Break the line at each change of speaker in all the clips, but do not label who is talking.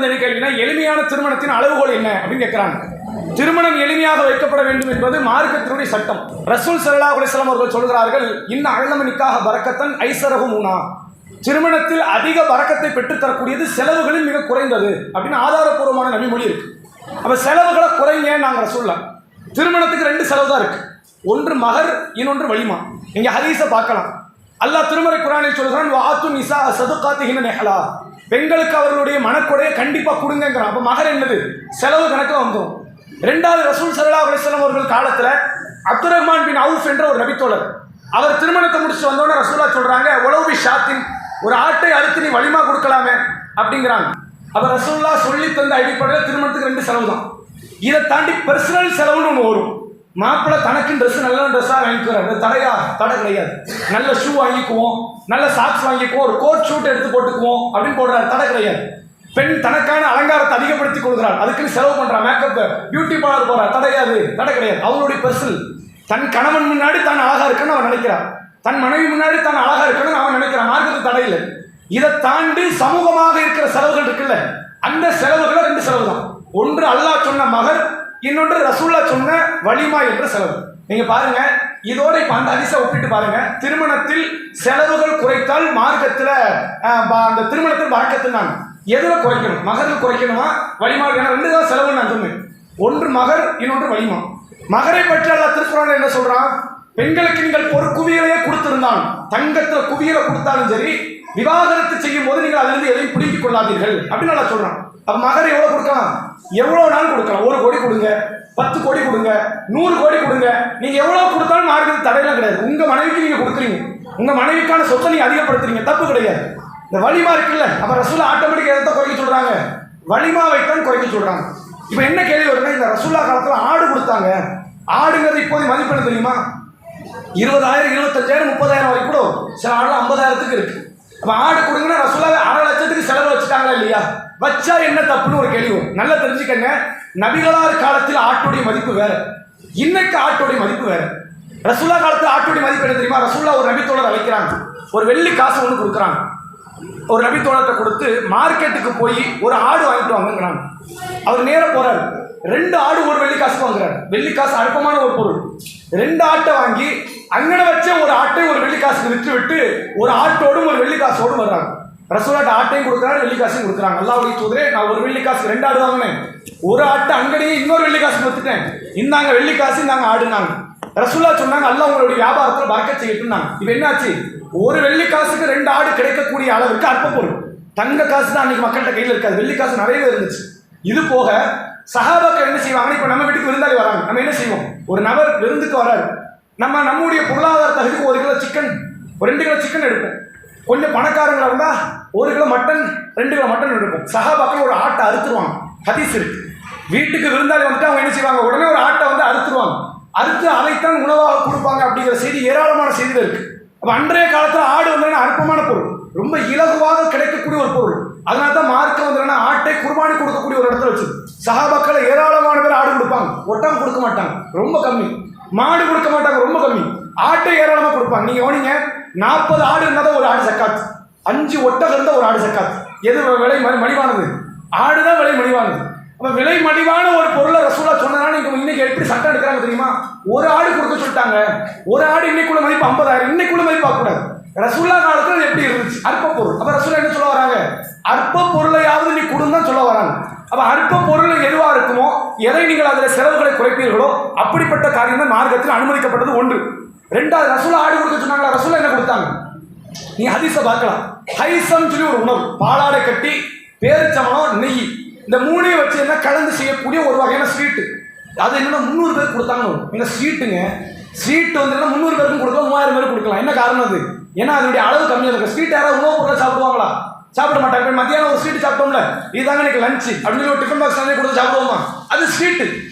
வந்து என்ன கேள்வினா, எளிமையான திருமணத்தின் அளவுகோல் என்ன அப்படின்னு கேட்கிறாங்க. திருமணம் எளிமையாக வைக்கப்பட வேண்டும் என்பது மார்க்கத்தினுடைய சட்டம். ரசூல் ஸல்லல்லாஹு அலைஹி வஸல்லம் அவர்கள் சொல்கிறார்கள், இன்ன அஅலம நிக்காஹ பரக்கத்தன் ஐஸரஹு முனா. திருமணத்தில் அதிக பரக்கத்தை பெற்றுத்தரக்கூடியது செலவுகளில் மிக குறைந்தது அப்படின்னு ஆதாரப்பூர்வமான நபிமொழி இருக்கு. அப்ப செலவுகளை குறைங்க நாங்க ரசூலுல்லாஹ். திருமணத்துக்கு 2 செலவு தான் இருக்கு. ஒன்று மகர், இன்னொன்று வலிமா. நீங்க ஹதீஸை பார்க்கலாம். அல்லாஹ் திருமறை குர்ஆனில் சொல்கிறான், வஆத்து நிஸா ஸதுகாத்திஹின்ன நிஹ்லா. பெண்களுக்கு அவர்களுடைய மனக்கொடையை கண்டிப்பா கொடுங்கங்கறான். அப்ப மகர் என்னது? செலவு கணக்குல வந்துரும். இரண்டாவது, ரசூல் ஸல்லல்லாஹு அலைஹி வஸல்லம் அவர்கள் காலத்துல அப்துர் ரஹ்மான் பின் அவுஃப் என்ற ஒரு நபித்தோழர், அவர் திருமணத்தை முடிச்சு வந்தோடனே ரசூலுல்லாஹ் சொல்றாங்க, உலவு ஷாத்தின், ஒரு ஆட்டை அறுத்து நீ வலிமா கொடுக்கலாமே அப்படிங்கிறாங்க. அப்ப ரசூலுல்லாஹ் சொல்லி தந்த அடிப்படையில் திருமணத்துக்கு 2 செலவு தான். இதை தாண்டி பர்சனல் செலவுன்னு ஒன்று வரும். மாப்பிள்ளை தனக்குன்னு ட்ரெஸ், நல்ல ட்ரெஸ்ஸாக வாங்கிக்கிறார், தடை கிடையாது. நல்ல ஷூ வாங்கிக்குவோம், நல்ல சாக்ஸ் வாங்கிக்குவோம், ஒரு கோட் ஷூட் எடுத்து போட்டுக்குவோம் அப்படின்னு போடுறாரு, தடை கிடையாது. பெண் தனக்கான அலங்காரத்தை அதிகப்படுத்தி கொடுக்குறாள், அதுக்குன்னு செலவு பண்றா, மேக்கப், பியூட்டி பார்லர் போறா, தடை கிடையாது. அவங்களுடைய பர்சனல். தன் கணவன் முன்னாடி தான் அழகா இருக்குன்னு அவன் நினைக்கிறான், தன் மனைவி முன்னாடி தான் அழகா இருக்குன்னு அவன் நினைக்கிறான். மார்க்கத்துக்கு தடை இல்லை. இதை தாண்டி சமூகமாக இருக்கிற செலவுகள் இருக்குல்ல, அந்த செலவுகளை 2 செலவு தான். ஒன்று அல்லாஹ் சொன்ன மகர், இன்னொன்று ரசூலுல்லாஹ் சொன்ன வலிமா என்ற செலவு. நீங்க பாருங்க, இதோட இப்ப அந்த ஹதீஸை ஒப்பிட்டு பாருங்க. திருமணத்தில் செலவுகள் குறைத்தால் மார்க்கத்துல அந்த திருமணத்தில் பரக்கத்து நான் எதுல குறைக்கணும்? மகரில் குறைக்கணுமா வலிமா? 2 தான் செலவு நான் சொன்னேன். ஒன்று மகர், இன்னொன்று வலிமா. மகரை பற்றி அல்லாஹ் திருக்குர்ஆன்ல என்ன சொல்றான்? பெண்களுக்கு நீங்கள் ஒரு குவியலையே கொடுத்திருந்தான், தங்கத்துல குவியலை கொடுத்தாலும் சரி, விவாகரத்து செய்யும் போது நீங்கள் அதிலிருந்து எதையும் பிடிக்கிக் கொள்ளாதீர்கள் அப்படின்னு நல்லா சொல்றான். அப்ப மகர் எவ்வளவு கொடுக்கலாம்? எவ்வளவு நாள் கொடுக்கலாம். 1 கோடி கொடுங்க, 10 கோடி கொடுங்க, 100 கோடி கொடுங்க. நீங்க எவ்வளவு கொடுத்தாலும் மார்க்கத்துக்கு தடையெல்லாம் கிடையாது. உங்க மனைவிக்கு நீங்க கொடுக்குறீங்க, உங்க மனைவிக்கான சொத்தை நீங்க அதிகப்படுத்துறீங்க, தப்பு கிடையாது. இந்த வலிமா இருக்குல்ல, அப்ப ரசூலுல்லாஹ் ஆட்டோமேட்டிக்கா எதை குறைக்க சொல்றாங்க? வலிமாவைத்தான் குறைக்க சொல்றாங்க. இப்ப என்ன கேள்வி வருதுன்னா, இந்த ரசூலுல்லாஹ் காலத்துல ஆடு கொடுத்தாங்க. ஆடுங்கிறது இப்போது மதிப்பு என்ன தெரியுமா? 20,000, 25,000, 30,000 வரைக்கும் கூட சில ஆடுல 50,000க்கு இருக்கு. அப்ப ஆடு கொடுங்கன்னா ரசூலுல்லாஹ் 1/2 லட்சத்துக்கு செலவு வச்சுட்டாங்களா இல்லையா? வச்சா என்ன தப்புன்னு ஒரு கேள்வி வரும். நல்லா தெரிஞ்சுக்கங்க, நபிகளார் காலத்தில் ஆட்டுடைய மதிப்பு வேற, இன்னைக்கு ஆட்டுடைய மதிப்பு வேற. ரசூலுல்லாஹ் காலத்தில் ஆட்டுடைய மதிப்பு என்ன தெரியுமா? ரசூலுல்லாஹ் ஒரு நபித்தோழர் அழைக்கிறாங்க, ஒரு வெள்ளி காசு ஒன்று கொடுக்குறாங்க. ஒரு நபித்தோழர்கிட்ட கொடுத்து மார்க்கெட்டுக்கு போய் ஒரு ஆடு வாங்கிட்டு வாங்குறாங்க. அவர் நேர போறாரு, 2 ஆடு ஒரு வெள்ளி காசுக்கு வாங்குறாரு. வெள்ளி காசு அற்பமான ஒரு பொருள். 2 ஆட்டை வாங்கி அங்கன வச்ச ஒரு ஆட்டை ஒரு வெள்ளி காசுக்கு விற்று விட்டு ஒரு ஆட்டோடும் ஒரு வெள்ளி காசோடும் வர்றாங்க. ரசூலுல்லாஹ் ஆட்டையும் கொடுக்குறாரு, வெள்ளி காசையும் கொடுக்குறாங்க. அல்லாஹ்வுடைய தூதரே, நான் ஒரு வெள்ளி காசு 2 ஆடு வாங்கினேன், ஒரு ஆட்டை அங்கடியே இன்னொரு வெள்ளி காசு கொடுத்துட்டேன், இந்தாங்க வெள்ளி காசு, இந்தாங்க ஆடுனாங்க. ரசூலுல்லாஹ் சொன்னாங்க, அல்லாஹ் உங்களுடைய வியாபாரத்தில் பரக்கத் செய்யட்டும்னாங்க. இப்போ என்னாச்சு? ஒரு வெள்ளி காசுக்கு 2 ஆடு கிடைக்கக்கூடிய அளவுக்கு அற்ப பொருள். தங்க காசு தான் அன்னைக்கு மக்கள்கிட்ட கையில் இருக்காது, வெள்ளி காசு நிறையவே இருந்துச்சு. இது போக சஹாபாக்கள் என்ன செய்வாங்க? இப்போ நம்ம வீட்டுக்கு விருந்தாளி வராங்க, நம்ம என்ன செய்வோம்? ஒரு நபர் விருந்துக்கு வராரு, நம்முடைய பொருளாதார தகுதிக்கு 1 கிலோ சிக்கன், 2 கிலோ சிக்கன் எடுப்போம். கொஞ்சம் பணக்காரங்களா இருந்தா 1 கிலோ மட்டன், 2 கிலோ மட்டன் எடுப்போம். சஹாபாக்கள் ஒரு ஆட்டை அறுத்துருவாங்க. ஹதீஸ் இருக்கு. வீட்டுக்கு விருந்தாளி வந்துட்டு அவங்க என்ன செய்வாங்க? உடனே ஒரு ஆட்டை வந்து அறுத்துருவாங்க. அறுத்து அதைத்தான் உணவாக கொடுப்பாங்க அப்படிங்கிற செய்தி ஏராளமான செய்திகள் இருக்கு. அப்ப அன்றைய காலத்துல ஆடு வந்து அற்பமான பொருள், ரொம்ப இலகுவாக கிடைக்கக்கூடிய ஒரு பொருள். அதனால தான் மார்க்கம் வந்து ஆட்டை குர்பானி கொடுக்கக்கூடிய ஒரு இடத்துல வச்சு சஹாபாக்கள் ஏராளமான பேர் ஆடு கொடுப்பாங்க. ஒட்டகம் கொடுக்க மாட்டாங்க, ரொம்ப கம்மி. மாடு கொடுக்க மாட்டாங்க, ரொம்ப கம்மி. ஆட்டை ஏராளமா கொடுப்பாங்க. நீங்க கவனிங்க, 40 ஆடு இருந்தால் ஒரு ஆடு சக்காத், 5 ஒட்டகம் இருந்தால் ஒரு ஆடு சக்காத். எது விலை மலிவானது? ஆடுதான் விலை மலிவானது. அப்ப விலை மலிவான ஒரு பொருளை ரசூலுல்லாஹ் சொன்னதால இன்னைக்கு எப்படி சட்டம் எடுக்கிறாங்க தெரியுமா? ஒரு ஆடு கொடுக்க சொல்லிட்டாங்க. ஒரு ஆடு இன்னைக்குள்ள மதிப்பு 50,000, இன்னைக்குள்ள மதிப்பு ஆகக்கூடாது. ரசூலுல்லாஹ் காலத்துல எப்படி இருந்துச்சு? அற்ப பொருள். அப்ப ரசூலுல்லாஹ் என்ன சொல்ல வராங்க? அற்ப பொருளையாவது நீ கொடுன்னு தான் சொல்ல வராங்க. அப்ப அற்ப பொருள் எதுவா இருக்குமோ, எதை நீங்கள் அதில் செலவுகளை குறைப்பீர்களோ அப்படிப்பட்ட காரியம் தான் மார்க்கத்தில் அனுமதிக்கப்பட்டது. 1. 2வது, ரசூலுல்லாஹ் ஆடு கொடுக்க சொன்னாங்களா? ரசூலுல்லாஹ் என்ன கொடுத்தாங்க? நீ ஹதீஸை பார்க்கலாம். ஹைசம் சொல்லி ஒரு உணவு, பாலாடை கட்டி, பேரிச்சம்பழம், நெய், இந்த 3ஐயும் வச்சு என்ன கலந்து செய்யக்கூடிய ஒரு வகையான ஸ்வீட்டு. அது என்னன்னா 300 பேருக்கு கொடுத்தாங்க. என்ன ஸ்வீட்டுங்க? ஸ்வீட் வந்து 300 பேருக்கும் கொடுக்கலாம், 3000 பேருக்கு கொடுக்கலாம். என்ன காரணம் அது? ஏன்னா அதனுடைய அளவு கம்மியாக இருக்கு. ஸ்வீட் யாராவது உணவு பொருளை சாப்பிடுவாங்களா? சாப்பிட மாட்டாங்க. மத்தியானம் ஒரு ஸ்வீட் சாப்பிட்டோம்ல, இதுதாங்க எனக்கு லஞ்சு அப்படின்னு ஒரு டிஃபன் பாக்ஸ் கொடுத்து சாப்பிடுவோமா? அது ஸ்வீட்டு.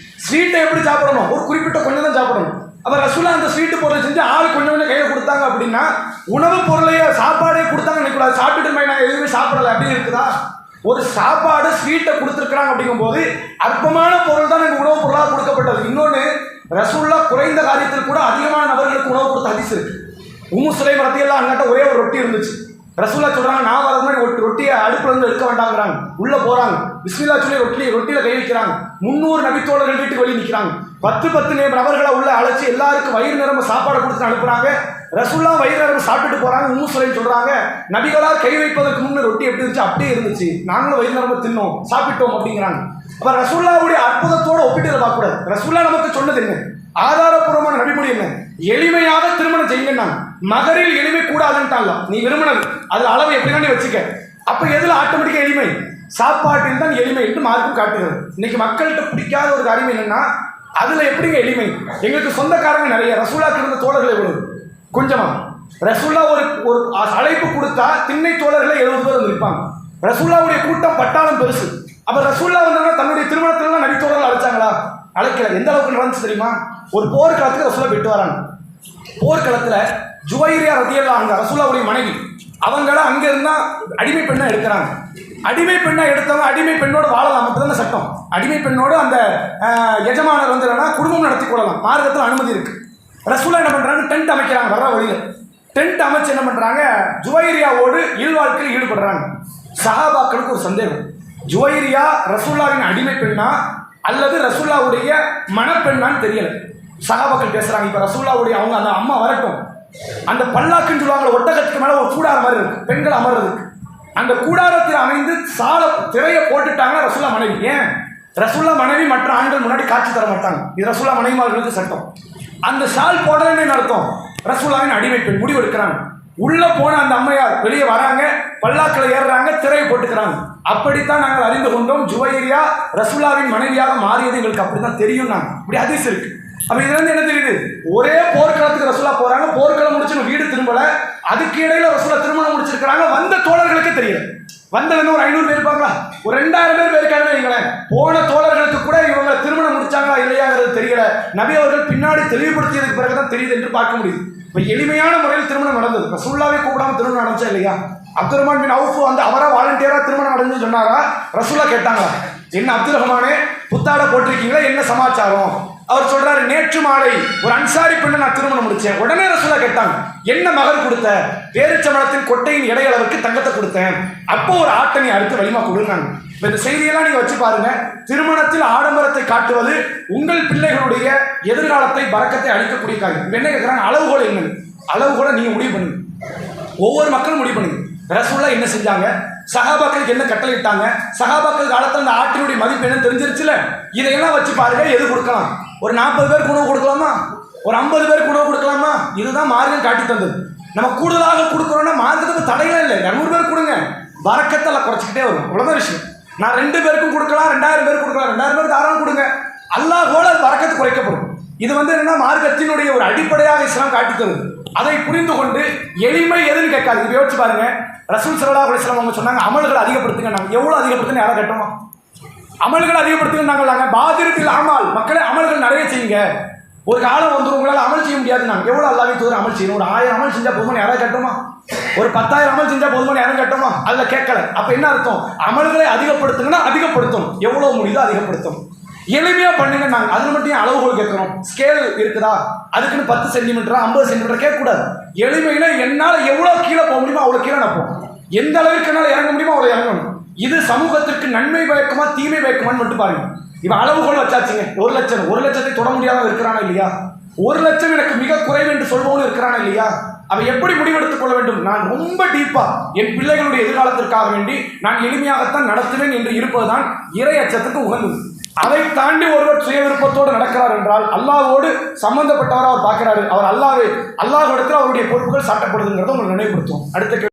ஸ்வீட்டை எப்படி சாப்பிடணும்? ஒரு குறிப்பிட்ட கொஞ்சம் தான் சாப்பிடணும். அப்ப ரசூலுல்லாஹ் அந்த ஸ்வீட்டு பொருளை செஞ்சு ஆள் கொஞ்சம் கொஞ்சம் கையில் கொடுத்தாங்க அப்படின்னா, உணவு பொருளையே சாப்பாடே கொடுத்தாங்க நினைக்கூடாது. சாப்பிட்டுட்டு நாங்கள் எதுவுமே சாப்பிடலை அப்படின்னு இருக்குதா? ஒரு சாப்பாடு ஸ்வீட்டை கொடுத்துருக்குறாங்க அப்படிங்கும்போது அற்பமான பொருள் தான் எனக்கு உணவு பொருளாக கொடுக்கப்பட்டது. இன்னொன்று, ரசூலுல்லாஹ் குறைந்த காரியத்தில் கூட அதிகமான நபர்களுக்கு உணவு கொடுத்த ஹதீஸ் இருக்கு. உம்மு சுலைம் ரலியல்லாஹு அன்ஹா ஒரே ஒரு ரொட்டி இருந்துச்சு. ரசூல்லா சொல்றாங்க, நான் வரது மாதிரி ரொட்டியை அடுப்புல இருந்து எடுக்க வேண்டாங்கிறாங்க. உள்ள போறாங்க, பிஸ்மில்லா சொல்லி ரொட்டியில கை வைக்கிறாங்க. 300 நபித்தோழர்கள் வீட்டுக்கு வெளியே நிற்கிறாங்க. 10 நபர்களை உள்ள அழைச்சி எல்லாருக்கும் வயிறு நிரம்ப சாப்பாடு கொடுத்து அனுப்புறாங்க. ரசூல்லா வயிறு நிரம்ப சாப்பிட்டுட்டு போறாங்க. உம்மு சுலைம் சொல்றாங்க, நபிகளால் கை வைப்பதற்கு முன்ன ரொட்டி எப்படி இருந்துச்சு அப்படியே இருந்துச்சு, நாங்களும் வயிறு நிரம்ப தின்னோம் சாப்பிட்டோம் அப்படிங்கிறாங்க. அப்ப ரசூல்லாவுடைய அற்புதத்தோட ஒப்பிட்டு பார்க்க கூடாது. ரசூல்லா நமக்கு சொன்னது என்ன? ஆதாரப்பூர்வமான நபிமொழி என்ன? எளிமையாக திருமணம் செய்யுங்க. மகரில் எளிமை கூடாதுன்ட்டால நீ விரும்பினது அது அளவு எப்படின்னா வச்சுக்க. அப்ப எதுல ஆட்டோமேட்டிக்கா எளிமை? சாப்பாட்டில் தான் எளிமை என்று மார்க்கம் காட்டுகிறது. இன்னைக்கு மக்கள்கிட்ட பிடிக்காத ஒரு காரியம் என்னன்னா, அதுல எப்படிங்க எளிமை? எங்களுக்கு சொந்தக்காரங்க நிறைய, ரசூல்லாக்கு இருந்த தோழர்கள் எவ்வளவு? கொஞ்சமா. ரசூல்லா ஒரு அழைப்பு கொடுத்தா திண்ணை தோழர்களை 70 பேர் இருப்பாங்க. ரசூல்லாவுடைய கூட்டம் பட்டாளம் பெருசு. அப்ப ரசூல்லா வந்தாங்கன்னா தன்னுடைய திருமணத்துல நபி தோழர்கள் அழைச்சாங்களா? அழைக்கல. எந்த அளவுக்கு நடந்துச்சு தெரியுமா? ஒரு போர்க்களத்துக்கு ரசூலா போயிட்டு வராங்க. போர்க்களத்துல ஜுவைரியா ரதியல்லாஹு அன்ஹா ரசூலுல்லாஹ்வுடைய மனைவி, அவங்கள அங்க இருந்தா அடிமை பெண்ணா எடுக்கிறாங்க. அடிமை பெண்ணா எடுத்தவங்க அடிமை பெண்ணோட வாழலாம், மட்டும்தான் சட்டம். அடிமை பெண்ணோடு அந்த எஜமானர் வந்து என்னன்னா குடும்பம் நடத்தி கொள்ளலாம், மார்க்கத்தில் அனுமதி இருக்கு. ரசூலா என்ன பண்றாங்க? டென்ட் அமைக்கிறாங்க. வர்ற வழியில டென்ட் அமைச்சு என்ன பண்றாங்க? ஜுவைரியாவோடு இல்வாழ்க்கையில் ஈடுபடுறாங்க. சஹாபாக்களுக்கு ஒரு சந்தேகம், ஜுவைரியா ரசூலுல்லாஹ்வின் அடிமை பெண்ணா அல்லது ரசூலுல்லாஹ்வுடைய மணப்பெண்ணான்னு தெரியல. சஹாபாக்கள் பேசுறாங்க, இப்ப ரசூலுல்லாஹ்வுடைய அவங்க அந்த அம்மா வரட்டும், அந்த பல்லாக்குன்னு சொல்லுவாங்க, ஒட்டகத்துக்கு மேல ஒரு கூடாரம் மாதிரி இருக்கு பெண்கள் அமர்றதுக்கு, அந்த கூடாரத்தில் அமைந்து சால திரைய போட்டுட்டாங்கன்னா ரசூல்லா மனைவி. ஏன்? ரசூல்லா மனைவி மற்ற ஆண்கள் முன்னாடி காட்சி தர மாட்டாங்க, இது ரசூல்லா மனைவிமார்களுக்கு சட்டம். அந்த ஷால் போடலன்னு அர்த்தம் ரசூலுல்லாஹ்வின் அடிமை பெண். முடிவு எடுக்கிறாங்க. உள்ள போன அந்த அம்மையார் வெளியே வராங்க, பல்லாக்கில் ஏறுறாங்க, திரையை போட்டுக்கிறாங்க. அப்படித்தான் நாங்கள் அறிந்து கொண்டோம் ஜுவைரியா ரசூலுல்லாஹ்வின் மனைவியாக மாறியது எங்களுக்கு அப்படித்தான் தெரியும். நாங்கள் இப்படி ஹதீஸ் இருக்கு. அப்ப இதுல இருந்து என்ன தெரியுது? ஒரே போர்க்களத்துக்கு ரசூலா போறாங்க, போர்க்களம் முடிச்சு வீடு திரும்பல, அதுக்கு இடையில ரசூலா திருமணம் முடிச்சிருக்காங்க. வந்த தோழர்களுக்கு தெரியல. வந்தவங்க ஒரு 500 பேர் இருப்பாங்களா, ஒரு 2000 பேர் இருக்காங்க வைங்களேன். போன தோழர்களுக்கு கூட இவங்க திருமணம் முடிச்சாங்களா இல்லையாங்கிறது தெரியல. நபி அவர்கள் பின்னாடி தெளிவுபடுத்தியதுக்கு பிறகுதான் தெரியுது என்று பார்க்க முடியுது. இப்ப எளிமையான முறையில் திருமணம் நடந்தது. ரசூலுல்லாஹ்வை கூப்பிடாம திருமணம் நடந்துச்சா இல்லையா? அப்துல் ரஹ்மான் பின் அவுஃப் வந்து அவரா வாலண்டியரா திருமணம் நடந்துன்னு சொன்னாரா? ரசூலா கேட்டாங்களா, என்ன அப்துல் ரஹ்மானே புத்தாட போட்டிருக்கீங்களா, என்ன சமாச்சாரம்? அவர் சொல்றாரு, நேற்று மாலை ஒரு அன்சாரி பெண்ணை நான் திருமணம் முடிச்சேன். உடனே ரசூலா கேட்டாங்க, என்ன மகர் கொடுத்த? பேரிச்சம்பழத்தின் கொட்டையின் இடையளவுக்கு தங்கத்தை கொடுத்தேன். அப்போ ஒரு ஆட்டை நீ அடுத்து வலிமா கொடுங்க. இந்த செய்தியெல்லாம் நீங்க வச்சு பாருங்க. திருமணத்தில் ஆடம்பரத்தை காட்டுவது உங்கள் பிள்ளைகளுடைய எதிர்காலத்தை பறக்கத்தை அளிக்கக்கூடிய காரியம். என்ன கேட்கிறாங்க? அளவுகோல் என்ன? அளவுகோலை நீங்க முடிவு பண்ணுங்க, ஒவ்வொரு மக்களும் முடிவு பண்ணுங்க. ரசூலுல்லாஹ் என்ன செஞ்சாங்க? சஹாபாக்களுக்கு என்ன கட்டளை இட்டாங்க? சஹாபாக்கள் காலத்தில் அந்த ஆட்டினுடைய மதிப்பு என்ன தெரிஞ்சிருச்சுல. இதையெல்லாம் வச்சு பாருங்க, எது கொடுக்கலாம்? ஒரு 40 பேருக்கு உணவு கொடுக்கலாமா? ஒரு 50 பேருக்கு உணவு கொடுக்கலாமா? இதுதான் மார்க்கம் காட்டி தந்தது. நம்ம கூடுதலாக கொடுக்குறோம்னா மார்க்கத்துக்கு தடையெல்லாம் இல்லை. 200 பேர் கொடுங்க, பரக்கத்தில் குறைச்சிக்கிட்டே வரும். அவ்வளோதான் விஷயம். நான் 2 பேருக்கும் கொடுக்கலாம், 2000 பேருக்கு கொடுக்கலாம், 2000 பேருக்கு தாராளம் கொடுங்க, அல்லாஹ்வோட பரக்கத்து குறைக்கப்படும். இது வந்து என்னன்னா மார்க்கத்தினுடைய ஒரு அடிப்படையாக இஸ்லாம் காட்டி தருது. அதை புரிந்து கொண்டு எளிமை எதுன்னு கேட்காது. இது யோசிச்சு பாருங்க. ரசூல் ஸல்லல்லாஹு அலைஹி வஸல்லம் அவங்க சொன்னாங்க, அமல்களை அதிகப்படுத்துங்க. நாங்கள் எவ்வளோ அதிகப்படுத்துன்னு யாரை கட்டுமா? அமல்களை அதிகப்படுத்துங்க நாங்கள் பாதிரத்தில் அமல், மக்களை அமல்கள் நிறைய செய்யுங்க. ஒரு காலம் வந்து உங்களால் அமல் செய்ய முடியாது. நாங்கள் எவ்வளோ அல்லாஹ்வை தூதர் அமல் செய்யணும்? ஒரு 1000 அமல் செஞ்சால் போதுமானு யாராவது கட்டுமா? ஒரு 10,000 அமல் செஞ்சால் போதுமானு யாரும் கட்டுமா? அதில் கேட்கல. அப்போ என்ன அர்த்தம்? அமல்களை அதிகப்படுத்துங்கன்னா அதிகப்படுத்தும், எவ்வளோ முடியுதோ அதிகப்படுத்தும். எளிமையா பண்ணுங்க. நாங்கள் அதில் மட்டும் அளவுகோல் கேட்கணும். ஸ்கேல் இருக்குதா, அதுக்குன்னு 10 சென்டிமீட்டரா 50 சென்டிமீட்டர் கேட்கக்கூடாது. எளிமையில என்னால் எவ்வளோ கீழே போக முடியுமோ அவ்வளோ கீழே நப்போம். எந்த அளவுக்கு என்னால் இறங்க முடியுமோ அவ்வளோ இறங்கணும். இது சமூகத்திற்கு நன்மை பயக்குமா தீமை பயக்குமான்னு மட்டும் பாருங்க. இவன் அளவுகோல் வச்சாச்சுங்க. 1 லட்சம், 1 லட்சத்தை தொட முடியாத இருக்கிறானா இல்லையா? 1 லட்சம் எனக்கு மிக குறைவு என்று சொல்பவனும் இருக்கிறானா இல்லையா? அவன் எப்படி முடிவெடுத்துக் கொள்ள வேண்டும்? நான் ரொம்ப டீப்பா என் பிள்ளைகளுடைய எதிர்காலத்திற்காக வேண்டி நான் எளிமையாகத்தான் நடத்துவேன் என்று இருப்பதுதான் இறை அச்சத்துக்கு உகந்தது. அதை தாண்டி ஒருவர் சுய விருப்பத்தோடு நடக்கிறார் என்றால் அல்லாஹ்வோடு சம்பந்தப்பட்டவரை அவர் பார்க்கிறாரு. அவர் அல்லாஹ்விடத்தில் அவருடைய பொறுப்புகள் சாட்டப்படுதுங்கிறத உங்களுக்கு நினைவுபடுத்தும். அடுத்த